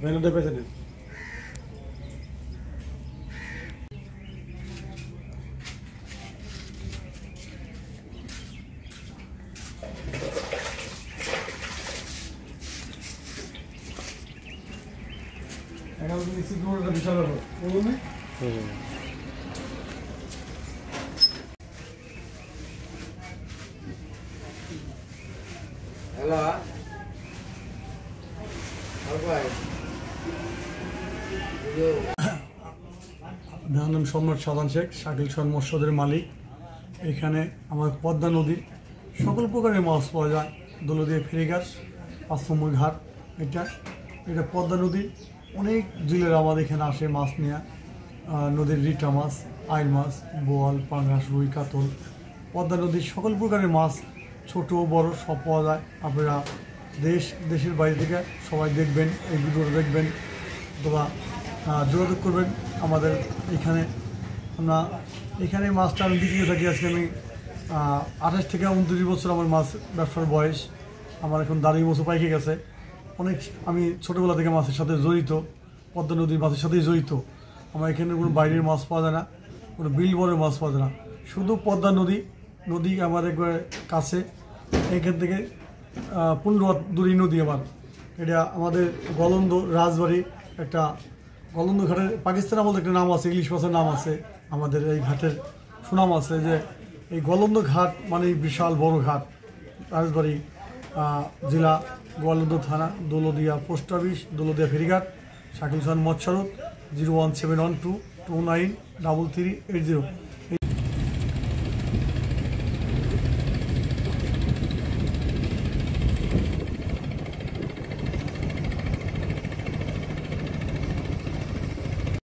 ভ্যানুটা পেতে নেন। এখন তুমি সিকিউরিটিটা বিশাল ব্যাপার বলুন। হ্যালো আমার নাম সম্রাট সাধান শেখ, শাকিল খান মৎস্যদের মালিক। এখানে আমার পদ্মা নদী সকল প্রকারের মাছ পাওয়া যায়। দোলদিয়া ফেরিঘাট, 5 নম্বর ঘাট। এটা পদ্মা নদী। অনেক জেলেরা আমাদের এখানে আসে মাছ নিয়ে। নদীর রিটা মাছ, আইল মাছ, বোয়াল, পাঙ্গাস, রুই, কাতল। পদ্মা নদীর সকল প্রকারের মাছ ছোট বড় সব পাওয়া যায়। আপনারা দেশের বাইরে থেকে সবাই দেখবেন, এই ভিডিওটা দেখবেন অথবা যোগাযোগ করবেন আমাদের এখানে। আমরা এখানে মাছটা আমি বিক্রি থাকি। আজকে আমি 28 থেকে 29 বছর আমার মাছ ব্যবসার বয়স। আমার এখন দাঁড়িয়ে বছর পাইকে গেছে। আমি ছোটোবেলা থেকে মাছের সাথে জড়িত, পদ্মা নদীর মাছের সাথেই জড়িত। আমার এখানে কোনো বাইরের মাছ পাওয়া যায় না, কোনো বিল বড়ের মাছ পাওয়া যায় না, শুধু পদ্মা নদী আমার একবার কাছে। এখান থেকে 15 হাত দূরই নদী আমার। এটা আমাদের গলন্দ রাজবাড়ি, একটা গলন্দ ঘাটের পাকিস্তান আমাদের একটা নাম আছে, ইলিশ মাছের নাম আছে। আমাদের এই ঘাটের সুনাম আছে যে এই গলন্দ ঘাট মানে বিশাল বড় ঘাট। রাজবাড়ি জেলা, গোয়ালন্দ থানা, দোলদিয়া পোস্ট অফিস, দোলদিয়া ফেরিঘাট। শাকিল খান মৎস্যারত, 01712293380।